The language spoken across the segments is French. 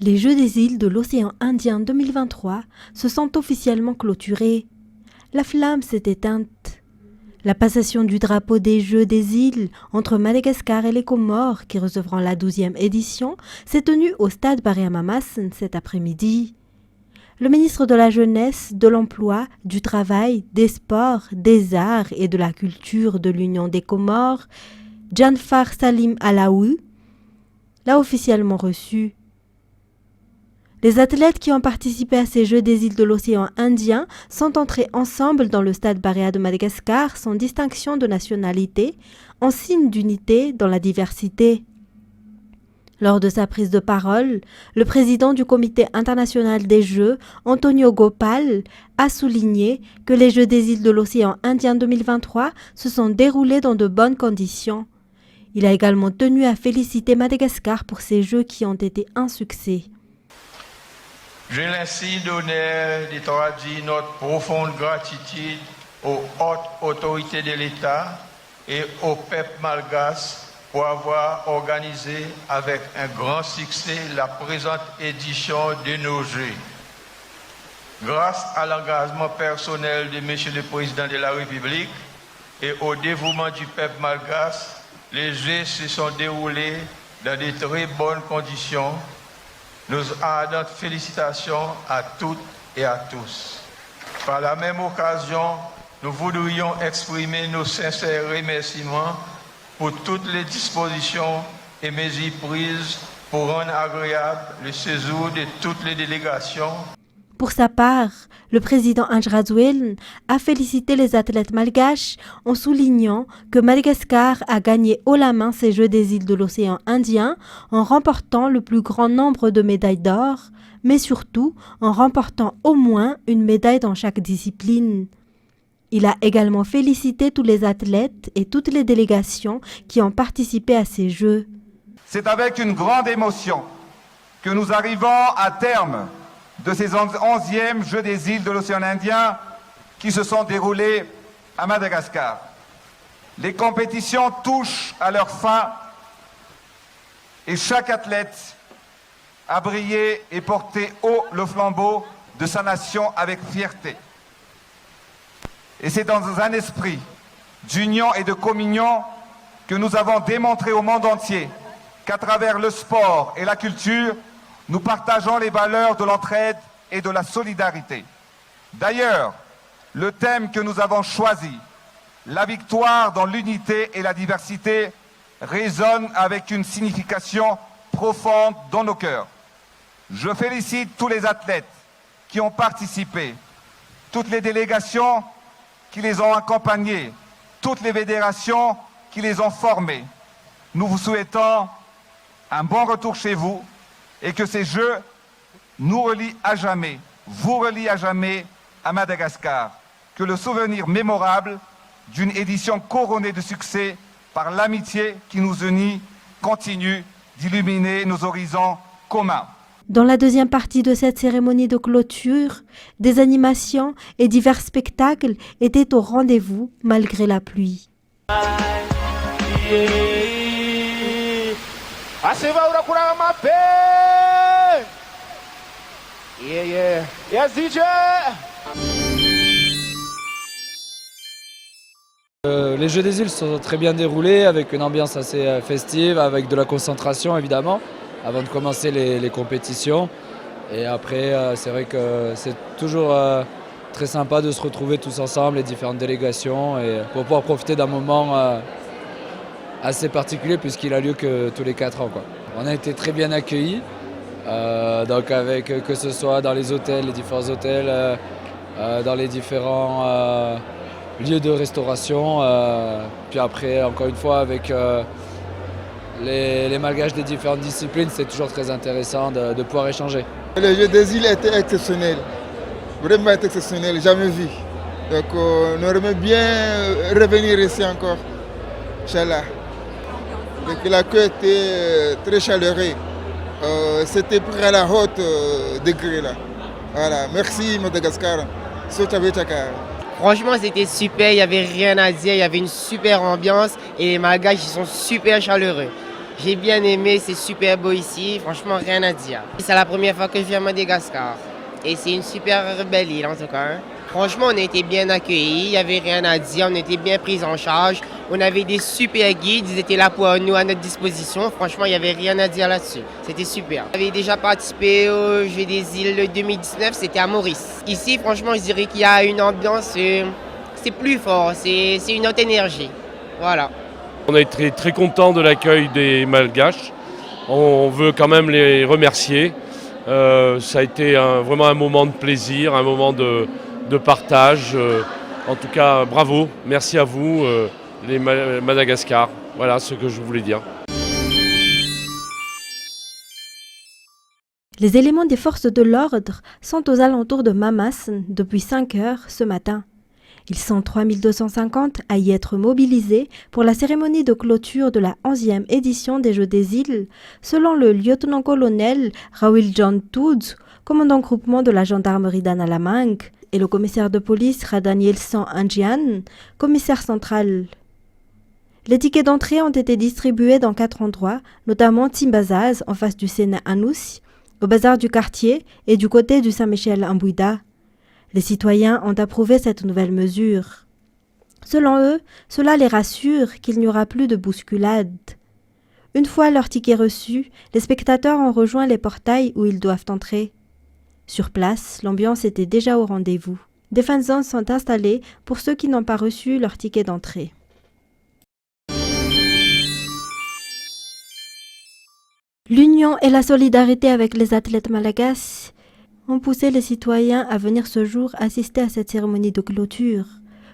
Les Jeux des îles de l'océan Indien 2023 se sont officiellement clôturés. La flamme s'est éteinte. La passation du drapeau des Jeux des îles entre Madagascar et les Comores, qui recevront la 12e édition, s'est tenue au stade Barry-Amamassen cet après-midi. Le ministre de la Jeunesse, de l'Emploi, du Travail, des Sports, des Arts et de la Culture de l'Union des Comores, Janfar Salim Alaoui, l'a officiellement reçu. Les athlètes qui ont participé à ces Jeux des îles de l'océan Indien sont entrés ensemble dans le stade Barréa de Madagascar sans distinction de nationalité, en signe d'unité dans la diversité. Lors de sa prise de parole, le président du Comité international des Jeux, Antonio Gopal, a souligné que les Jeux des îles de l'océan Indien 2023 se sont déroulés dans de bonnes conditions. Il a également tenu à féliciter Madagascar pour ces Jeux qui ont été un succès. Je ainsi donner de traduire notre profonde gratitude aux hautes autorités de l'État et au peuple malgache pour avoir organisé avec un grand succès la présente édition de nos Jeux. Grâce à l'engagement personnel de M. le Président de la République et au dévouement du peuple malgache, les Jeux se sont déroulés dans de très bonnes conditions. Nos ardentes félicitations à toutes et à tous. Par la même occasion, nous voudrions exprimer nos sincères remerciements pour toutes les dispositions et mesures prises pour rendre agréable le séjour de toutes les délégations. Pour sa part, le président Anjrazouel a félicité les athlètes malgaches en soulignant que Madagascar a gagné haut la main ces Jeux des îles de l'océan Indien en remportant le plus grand nombre de médailles d'or, mais surtout en remportant au moins une médaille dans chaque discipline. Il a également félicité tous les athlètes et toutes les délégations qui ont participé à ces Jeux. C'est avec une grande émotion que nous arrivons à terme de ces 11e Jeux des îles de l'océan Indien qui se sont déroulés à Madagascar. Les compétitions touchent à leur fin et chaque athlète a brillé et porté haut le flambeau de sa nation avec fierté. Et c'est dans un esprit d'union et de communion que nous avons démontré au monde entier qu'à travers le sport et la culture, nous partageons les valeurs de l'entraide et de la solidarité. D'ailleurs, le thème que nous avons choisi, la victoire dans l'unité et la diversité, résonne avec une signification profonde dans nos cœurs. Je félicite tous les athlètes qui ont participé, toutes les délégations qui les ont accompagnés, toutes les fédérations qui les ont formés. Nous vous souhaitons un bon retour chez vous et que ces Jeux nous relient à jamais, vous relient à jamais à Madagascar. Que le souvenir mémorable d'une édition couronnée de succès par l'amitié qui nous unit continue d'illuminer nos horizons communs. Dans la deuxième partie de cette cérémonie de clôture, des animations et divers spectacles étaient au rendez-vous malgré la pluie. Les Jeux des îles se sont très bien déroulés avec une ambiance assez festive, avec de la concentration évidemment, avant de commencer les compétitions. Et après, c'est vrai que c'est toujours très sympa de se retrouver tous ensemble, les différentes délégations, et pour pouvoir profiter d'un moment assez particulier puisqu'il a lieu que tous les 4 ans, quoi. On a été très bien accueillis, donc avec que ce soit dans les hôtels, les différents hôtels, dans les différents lieux de restauration, puis après encore une fois avec les malgaches des différentes disciplines, c'est toujours très intéressant de pouvoir échanger. Le jeu des îles était exceptionnel, vraiment exceptionnel, jamais vu. Donc on aimerait bien revenir ici encore, Inch'Allah. Donc l'accueil était très chaleureux, c'était pris à la haute degré là. Voilà, merci Madagascar. Franchement, c'était super, il n'y avait rien à dire, il y avait une super ambiance et les malgaches ils sont super chaleureux. J'ai bien aimé, c'est super beau ici, franchement rien à dire. C'est la première fois que je viens à Madagascar et c'est une super belle île en tout cas. Franchement, on a été bien accueillis, il n'y avait rien à dire, on était bien pris en charge. On avait des super guides, ils étaient là pour nous à notre disposition. Franchement, il n'y avait rien à dire là-dessus. C'était super. J'avais déjà participé au Jeu des îles 2019, c'était à Maurice. Ici, franchement, je dirais qu'il y a une ambiance, c'est plus fort, c'est une autre énergie. Voilà. On a été très contents de l'accueil des Malgaches. On veut quand même les remercier. Ça a été vraiment un moment de plaisir, un moment de partage. En tout cas, bravo, merci à vous, les Madagascar. Voilà ce que je voulais dire. Les éléments des forces de l'ordre sont aux alentours de Mamas depuis 5 heures ce matin. Ils sont 3250 à y être mobilisés pour la cérémonie de clôture de la 11e édition des Jeux des îles, selon le lieutenant-colonel Raoul John Tudz, commandant groupement de la gendarmerie d'Analamangue, et le commissaire de police Radanielson Anjian, commissaire central. Les tickets d'entrée ont été distribués dans 4 endroits, notamment Timbazaz en face du Sénat Anoussi, au bazar du quartier et du côté du Saint-Michel-Mbouida. Les citoyens ont approuvé cette nouvelle mesure. Selon eux, cela les rassure qu'il n'y aura plus de bousculade. Une fois leur ticket reçu, les spectateurs ont rejoint les portails où ils doivent entrer. Sur place, l'ambiance était déjà au rendez-vous. Des fanzones sont installés pour ceux qui n'ont pas reçu leur ticket d'entrée. L'union et la solidarité avec les athlètes malagasy ont poussé les citoyens à venir ce jour assister à cette cérémonie de clôture.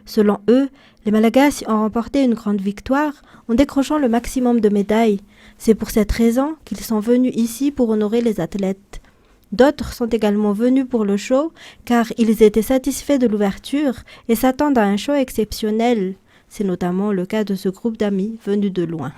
Selon eux, les Malagasy ont remporté une grande victoire en décrochant le maximum de médailles. C'est pour cette raison qu'ils sont venus ici pour honorer les athlètes. D'autres sont également venus pour le show car ils étaient satisfaits de l'ouverture et s'attendent à un show exceptionnel. C'est notamment le cas de ce groupe d'amis venus de loin.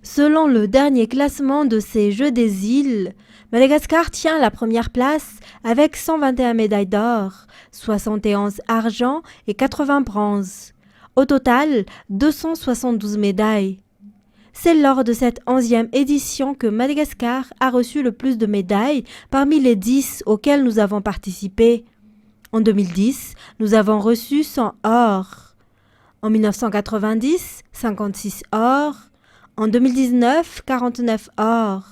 Selon le dernier classement de ces Jeux des îles, Madagascar tient la première place avec 121 médailles d'or, 71 argent et 80 bronzes. Au total, 272 médailles. C'est lors de cette 11e édition que Madagascar a reçu le plus de médailles parmi les 10 auxquelles nous avons participé. En 2010, nous avons reçu 100 or. En 1990, 56 or. En 2019, 49 or.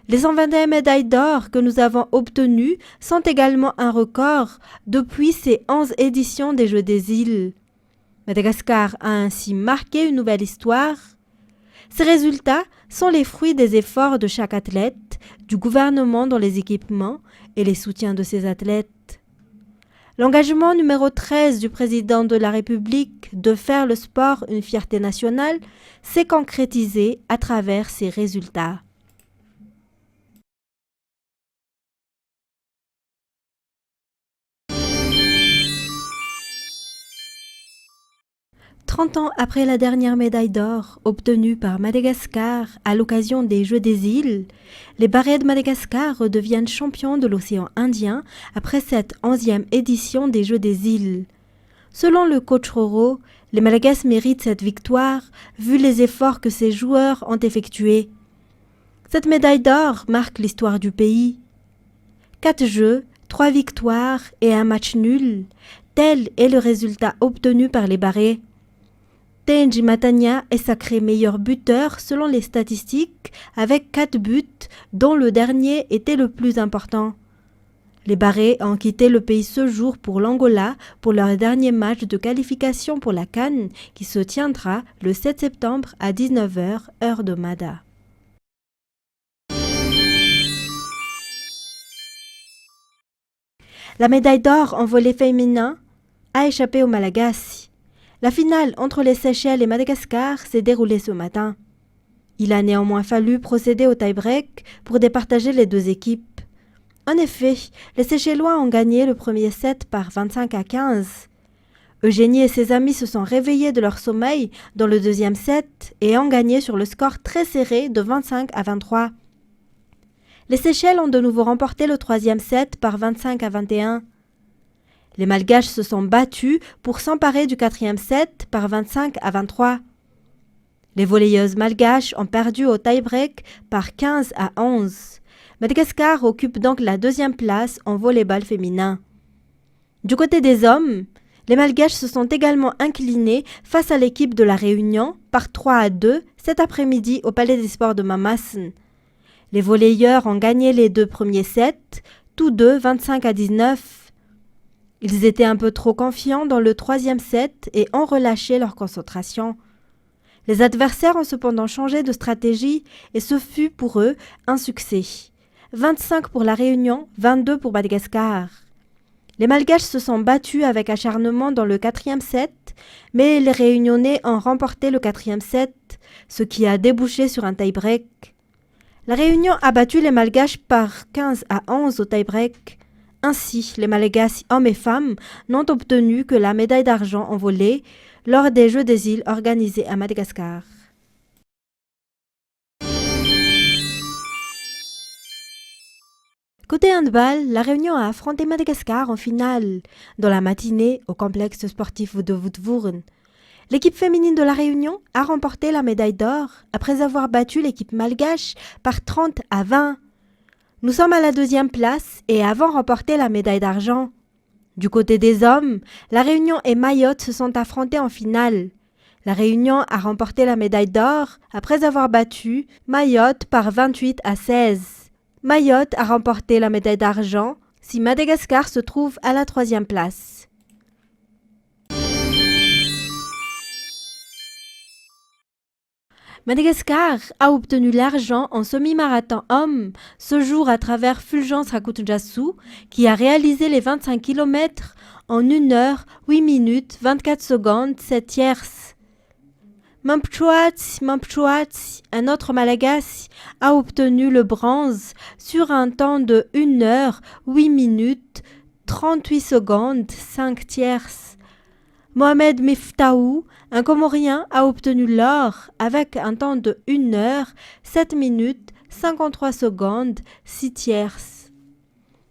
Les 121 médailles d'or que nous avons obtenues sont également un record depuis ces 11 éditions des Jeux des îles. Madagascar a ainsi marqué une nouvelle histoire. Ces résultats sont les fruits des efforts de chaque athlète, du gouvernement dans les équipements et les soutiens de ces athlètes. L'engagement numéro 13 du président de la République de faire le sport une fierté nationale s'est concrétisé à travers ces résultats. « 30 ans après la dernière médaille d'or obtenue par Madagascar à l'occasion des Jeux des îles, les Barrets de Madagascar redeviennent champions de l'océan Indien après cette 11e édition des Jeux des îles. Selon le coach Roro, les Malagasy méritent cette victoire vu les efforts que ces joueurs ont effectués. Cette médaille d'or marque l'histoire du pays. 4 jeux, 3 victoires et un match nul, tel est le résultat obtenu par les Barrets. Tenji Matanya est sacré meilleur buteur selon les statistiques avec 4 buts dont le dernier était le plus important. Les Barrets ont quitté le pays ce jour pour l'Angola pour leur dernier match de qualification pour la CAN qui se tiendra le 7 septembre à 19h heure de Mada. La médaille d'or en volley féminin a échappé aux Malagasy. La finale entre les Seychelles et Madagascar s'est déroulée ce matin. Il a néanmoins fallu procéder au tie-break pour départager les deux équipes. En effet, les Seychellois ont gagné le premier set par 25-15. Eugénie et ses amis se sont réveillés de leur sommeil dans le deuxième set et ont gagné sur le score très serré de 25-23. Les Seychelles ont de nouveau remporté le troisième set par 25-21. Les Malgaches se sont battus pour s'emparer du 4e set par 25-23. Les volleyeuses malgaches ont perdu au tie-break par 15-11. Madagascar occupe donc la 2e place en volleyball féminin. Du côté des hommes, les Malgaches se sont également inclinés face à l'équipe de la Réunion par 3-2 cet après-midi au Palais des Sports de Mamassen. Les volleyeurs ont gagné les 2 premiers sets, tous deux 25-19. Ils étaient un peu trop confiants dans le 3e set et ont relâché leur concentration. Les adversaires ont cependant changé de stratégie et ce fut pour eux un succès. 25 pour la Réunion, 22 pour Madagascar. Les Malgaches se sont battus avec acharnement dans le 4e set, mais les Réunionnais ont remporté le 4e set, ce qui a débouché sur un tie-break. La Réunion a battu les Malgaches par 15-11 au tie-break. Ainsi, les Malagasy hommes et femmes n'ont obtenu que la médaille d'argent en volley lors des Jeux des îles organisés à Madagascar. Côté handball, la Réunion a affronté Madagascar en finale dans la matinée au complexe sportif de Woodvoorn. L'équipe féminine de la Réunion a remporté la médaille d'or après avoir battu l'équipe malgache par 30-20. Nous sommes à la 2e place et avons remporté la médaille d'argent. Du côté des hommes, la Réunion et Mayotte se sont affrontés en finale. La Réunion a remporté la médaille d'or après avoir battu Mayotte par 28-16. Mayotte a remporté la médaille d'argent si Madagascar se trouve à la 3e place. Madagascar a obtenu l'argent en semi-marathon homme ce jour à travers Fulgence Rakutjasu qui a réalisé les 25 km en 1 heure, 8 minutes, 24 secondes, 7 tierces. Mampchouat, un autre Malagasy, a obtenu le bronze sur un temps de 1 heure, 8 minutes, 38 secondes, 5 tierces. Mohamed Miftaou, un Comorien, a obtenu l'or avec un temps de 1 heure, 7 minutes, 53 secondes, 6 tierces.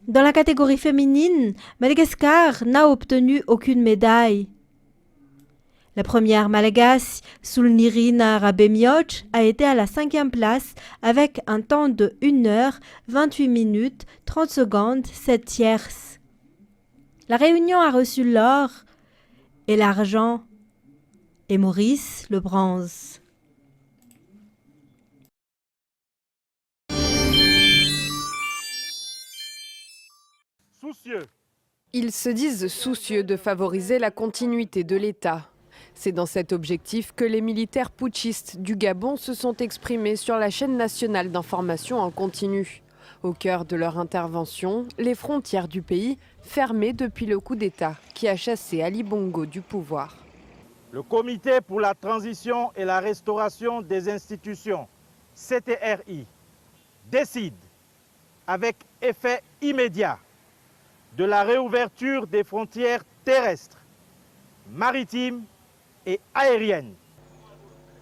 Dans la catégorie féminine, Madagascar n'a obtenu aucune médaille. La première Malagasy, Sulnirina Rabemioch, a été à la 5e place avec un temps de 1 heure, 28 minutes, 30 secondes, 7 tierces. La Réunion a reçu l'or et l'argent et Maurice le bronze. Ils se disent soucieux de favoriser la continuité de l'État. C'est dans cet objectif que les militaires putschistes du Gabon se sont exprimés sur la chaîne nationale d'information en continu. Au cœur de leur intervention, les frontières du pays fermées depuis le coup d'État qui a chassé Ali Bongo du pouvoir. Le Comité pour la transition et la restauration des institutions, CTRI, décide avec effet immédiat de la réouverture des frontières terrestres, maritimes et aériennes.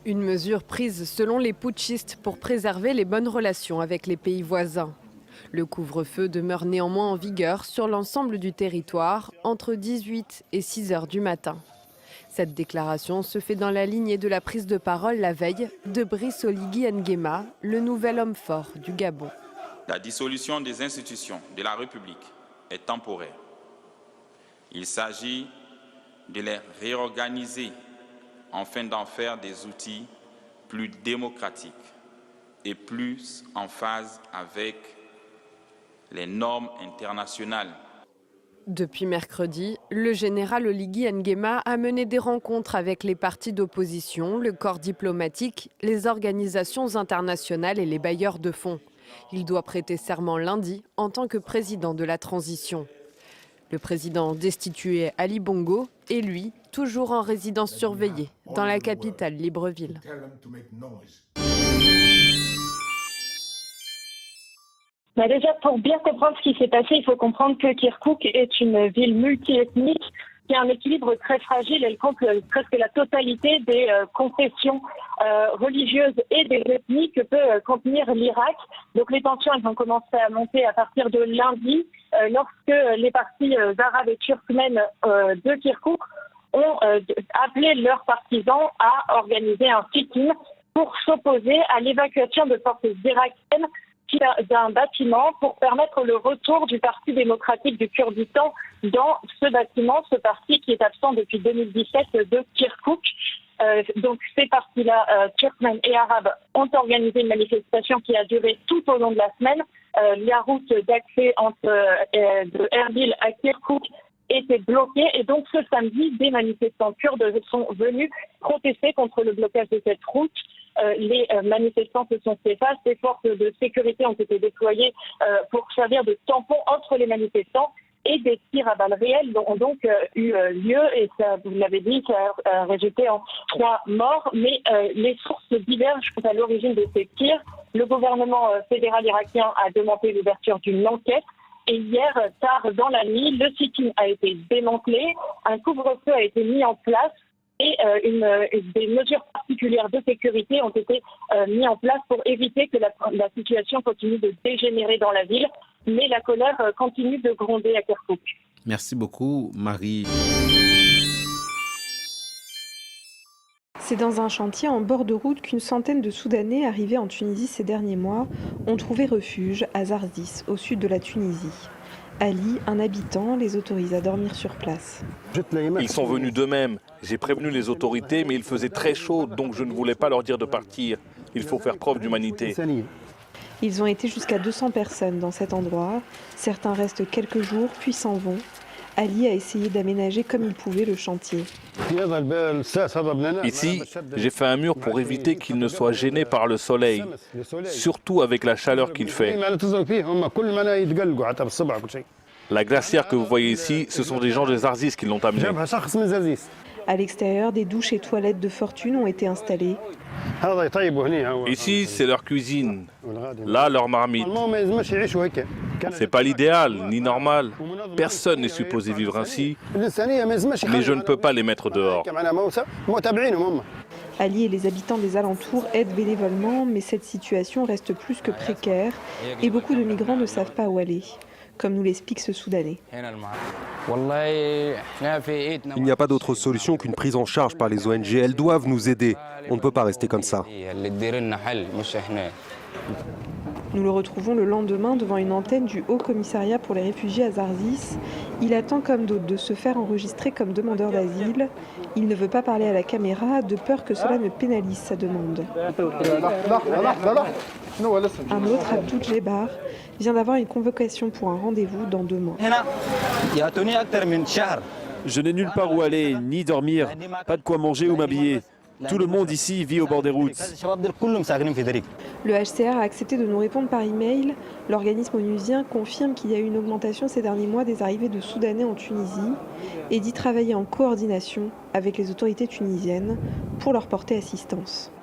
Une mesure prise selon les putschistes pour préserver les bonnes relations avec les pays voisins. Le couvre-feu demeure néanmoins en vigueur sur l'ensemble du territoire entre 18 et 6 heures du matin. Cette déclaration se fait dans la lignée de la prise de parole la veille de Brice Oligui Nguema, le nouvel homme fort du Gabon. La dissolution des institutions de la République est temporaire. Il s'agit de les réorganiser afin d'en faire des outils plus démocratiques et plus en phase avec les normes internationales. Depuis mercredi, le général Oligui Nguema a mené des rencontres avec les partis d'opposition, le corps diplomatique, les organisations internationales et les bailleurs de fonds. Il doit prêter serment lundi en tant que président de la transition. Le président destitué Ali Bongo est, lui, toujours en résidence surveillée dans la capitale Libreville. Déjà, pour bien comprendre ce qui s'est passé, il faut comprendre que Kirkouk est une ville multiethnique qui a un équilibre très fragile. Elle compte presque la totalité des confessions religieuses et des ethnies que peut contenir l'Irak. Donc les tensions elles ont commencé à monter à partir de lundi lorsque les partis arabes et turkmènes de Kirkouk ont appelé leurs partisans à organiser un sit-in pour s'opposer à l'évacuation de forces irakiennes d'un bâtiment pour permettre le retour du Parti démocratique du Kurdistan dans ce bâtiment, ce parti qui est absent depuis 2017 de Kirkouk. Donc ces partis-là, turkmènes et arabes, ont organisé une manifestation qui a duré tout au long de la semaine. La route d'accès de Erbil à Kirkouk était bloquée et donc ce samedi, des manifestants kurdes sont venus protester contre le blocage de cette route. Les manifestants se sont fait face, des forces de sécurité ont été déployées pour servir de tampon entre les manifestants et des tirs à balles réelles ont donc eu lieu et ça, vous l'avez dit, ça a résulté en 3 morts, mais les sources divergent quant à l'origine de ces tirs. Le gouvernement fédéral irakien a demandé l'ouverture d'une enquête. Et hier, tard dans la nuit, le sit-in a été démantelé, un couvre-feu a été mis en place et des mesures particulières de sécurité ont été mises en place pour éviter que la situation continue de dégénérer dans la ville. Mais la colère continue de gronder à Kirkouk. Merci beaucoup, Marie. C'est dans un chantier en bord de route qu'une centaine de Soudanais arrivés en Tunisie ces derniers mois ont trouvé refuge à Zarzis, au sud de la Tunisie. Ali, un habitant, les autorise à dormir sur place. Ils sont venus d'eux-mêmes. J'ai prévenu les autorités, mais il faisait très chaud, donc je ne voulais pas leur dire de partir. Il faut faire preuve d'humanité. Ils ont été jusqu'à 200 personnes dans cet endroit. Certains restent quelques jours, puis s'en vont. Ali a essayé d'aménager comme il pouvait le chantier. Ici, j'ai fait un mur pour éviter qu'ils ne soient gênés par le soleil, surtout avec la chaleur qu'il fait. La glacière que vous voyez ici, ce sont des gens de Zarzis qui l'ont amenée. À l'extérieur, des douches et toilettes de fortune ont été installées. Ici, c'est leur cuisine. Là, leur marmite. C'est pas l'idéal, ni normal. Personne n'est supposé vivre ainsi. Mais je ne peux pas les mettre dehors. Ali et les habitants des alentours aident bénévolement, mais cette situation reste plus que précaire et beaucoup de migrants ne savent pas où aller, comme nous l'explique ce Soudanais. Il n'y a pas d'autre solution qu'une prise en charge par les ONG. Elles doivent nous aider. On ne peut pas rester comme ça. Nous le retrouvons le lendemain devant une antenne du Haut Commissariat pour les réfugiés à Zarzis. Il attend comme d'autres de se faire enregistrer comme demandeur d'asile. Il ne veut pas parler à la caméra de peur que cela ne pénalise sa demande. Un autre, Abdou Djebar, vient d'avoir une convocation pour un rendez-vous dans 2 mois. Je n'ai nulle part où aller, ni dormir, pas de quoi manger ou m'habiller. Tout le monde ici vit au bord des routes. Le HCR a accepté de nous répondre par email. L'organisme onusien confirme qu'il y a eu une augmentation ces derniers mois des arrivées de Soudanais en Tunisie et dit travailler en coordination avec les autorités tunisiennes pour leur porter assistance.